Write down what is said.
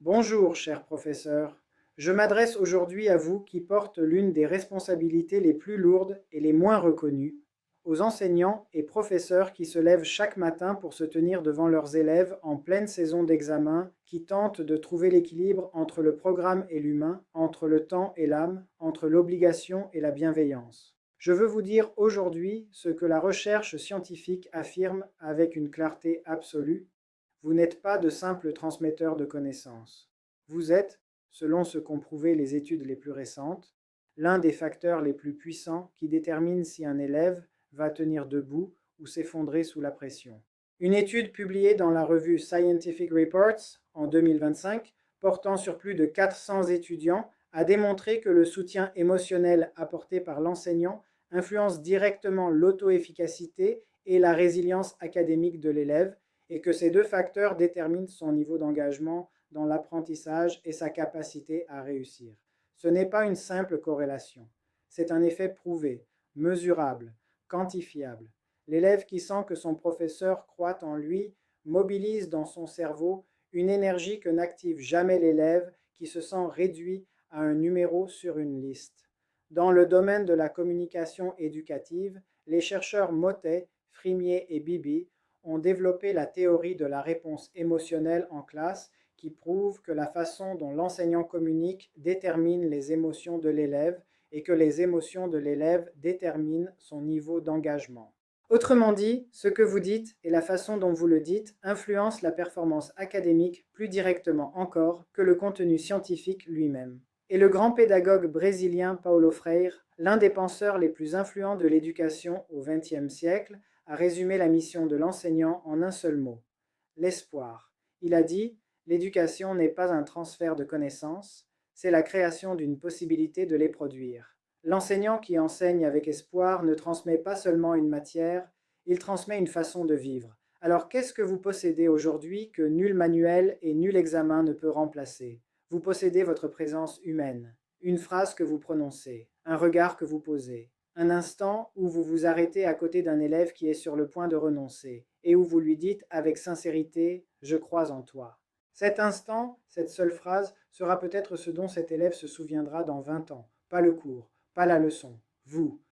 Bonjour, cher professeur. Je m'adresse aujourd'hui à vous qui porte l'une des responsabilités les plus lourdes et les moins reconnues, aux enseignants et professeurs qui se lèvent chaque matin pour se tenir devant leurs élèves en pleine saison d'examen, qui tentent de trouver l'équilibre entre le programme et l'humain, entre le temps et l'âme, entre l'obligation et la bienveillance. Je veux vous dire aujourd'hui ce que la recherche scientifique affirme avec une clarté absolue. Vous n'êtes pas de simples transmetteurs de connaissances. Vous êtes, selon ce qu'ont prouvé les études les plus récentes, l'un des facteurs les plus puissants qui détermine si un élève va tenir debout ou s'effondrer sous la pression. Une étude publiée dans la revue Scientific Reports en 2025, portant sur plus de 400 étudiants, a démontré que le soutien émotionnel apporté par l'enseignant influence directement l'auto-efficacité et la résilience académique de l'élève, et que ces deux facteurs déterminent son niveau d'engagement dans l'apprentissage et sa capacité à réussir. Ce n'est pas une simple corrélation, c'est un effet prouvé, mesurable, quantifiable. L'élève qui sent que son professeur croit en lui mobilise dans son cerveau une énergie que n'active jamais l'élève qui se sent réduit à un numéro sur une liste. Dans le domaine de la communication éducative, les chercheurs Mottet, Frimier et Bibi ont développé la théorie de la réponse émotionnelle en classe qui prouve que la façon dont l'enseignant communique détermine les émotions de l'élève et que les émotions de l'élève déterminent son niveau d'engagement. Autrement dit, ce que vous dites et la façon dont vous le dites influencent la performance académique plus directement encore que le contenu scientifique lui-même. Et le grand pédagogue brésilien Paulo Freire, l'un des penseurs les plus influents de l'éducation au XXe siècle, a résumé la mission de l'enseignant en un seul mot: l'espoir. Il a dit: l'éducation n'est pas un transfert de connaissances, c'est la création d'une possibilité de les produire. L'enseignant qui enseigne avec espoir ne transmet pas seulement une matière, il transmet une façon de vivre. Alors qu'est-ce que vous possédez aujourd'hui que nul manuel et nul examen ne peut remplacer? Vous possédez votre présence humaine, une phrase que vous prononcez, un regard que vous posez, un instant où vous vous arrêtez à côté d'un élève qui est sur le point de renoncer et où vous lui dites avec sincérité « Je crois en toi ». Cet instant, cette seule phrase, sera peut-être ce dont cet élève se souviendra dans 20 ans. Pas le cours, pas la leçon, vous.